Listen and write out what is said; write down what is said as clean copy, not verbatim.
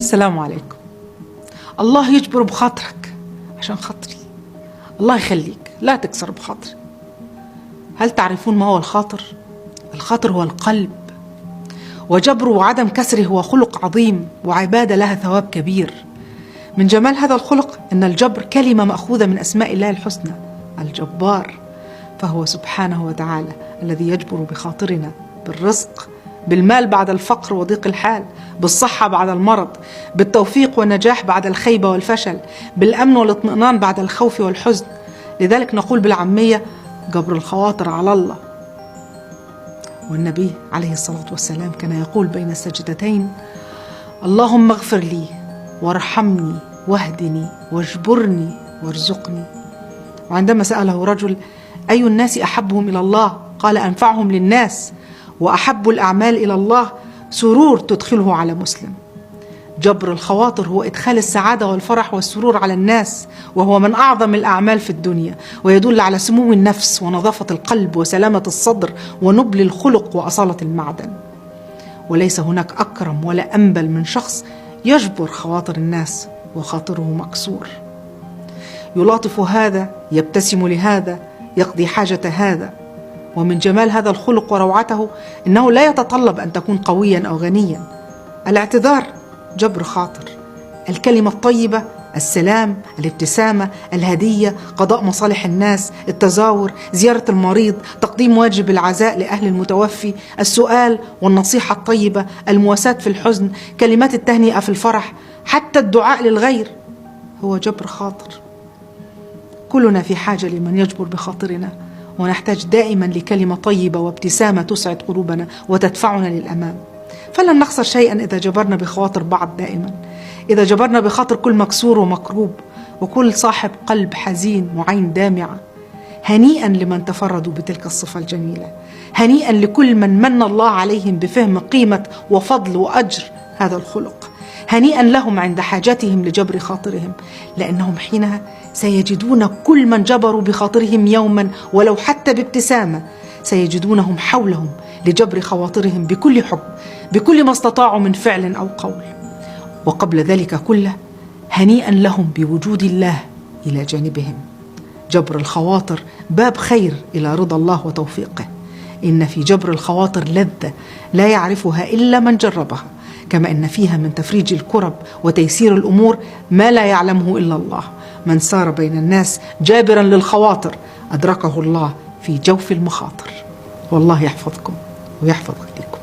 السلام عليكم. الله يجبر بخاطرك عشان خاطري. الله يخليك، لا تكسر بخاطري. هل تعرفون ما هو الخاطر؟ الخاطر هو القلب، وجبره وعدم كسره هو خلق عظيم وعبادة لها ثواب كبير. من جمال هذا الخلق أن الجبر كلمة مأخوذة من أسماء الله الحسنى الجبار، فهو سبحانه وتعالى الذي يجبر بخاطرنا بالرزق، بالمال بعد الفقر وضيق الحال، بالصحة بعد المرض، بالتوفيق والنجاح بعد الخيبة والفشل، بالأمن والاطمئنان بعد الخوف والحزن. لذلك نقول بالعامية: جبر الخواطر على الله. والنبي عليه الصلاة والسلام كان يقول بين السجدتين: اللهم اغفر لي وارحمني واهدني واجبرني وارزقني. وعندما سأله رجل: أي الناس أحبهم إلى الله؟ قال: أنفعهم للناس. وأحب الأعمال إلى الله سرور تدخله على مسلم. جبر الخواطر هو إدخال السعادة والفرح والسرور على الناس، وهو من أعظم الأعمال في الدنيا، ويدل على سمو النفس ونظافة القلب وسلامة الصدر ونبل الخلق وأصالة المعدن. وليس هناك أكرم ولا أنبل من شخص يجبر خواطر الناس وخاطره مكسور. يلاطف هذا، يبتسم لهذا، يقضي حاجة هذا. ومن جمال هذا الخلق وروعته إنه لا يتطلب أن تكون قويا أو غنيا. الاعتذار جبر خاطر، الكلمة الطيبة، السلام، الابتسامة، الهدية، قضاء مصالح الناس، التزاور، زيارة المريض، تقديم واجب العزاء لأهل المتوفي، السؤال والنصيحة الطيبة، المواساة في الحزن، كلمات التهنئة في الفرح، حتى الدعاء للغير هو جبر خاطر. كلنا في حاجة لمن يجبر بخاطرنا، ونحتاج دائما لكلمة طيبة وابتسامة تسعد قلوبنا وتدفعنا للأمام. فلن نخسر شيئا إذا جبرنا بخواطر بعض دائما، إذا جبرنا بخاطر كل مكسور ومكروب وكل صاحب قلب حزين وعين دامعة. هنيئا لمن تفردوا بتلك الصفة الجميلة، هنيئا لكل من الله عليهم بفهم قيمة وفضل وأجر هذا الخلق. هنيئا لهم عند حاجتهم لجبر خاطرهم، لأنهم حينها سيجدون كل من جبروا بخاطرهم يوما ولو حتى بابتسامة، سيجدونهم حولهم لجبر خواطرهم بكل حب، بكل ما استطاعوا من فعل أو قول. وقبل ذلك كله هنيئا لهم بوجود الله إلى جانبهم. جبر الخواطر باب خير إلى رضا الله وتوفيقه. إن في جبر الخواطر لذة لا يعرفها إلا من جربها، كما إن فيها من تفريج الكرب وتيسير الأمور ما لا يعلمه إلا الله. من سار بين الناس جابرا للخواطر أدركه الله في جوف المخاطر. والله يحفظكم ويحفظ غيركم.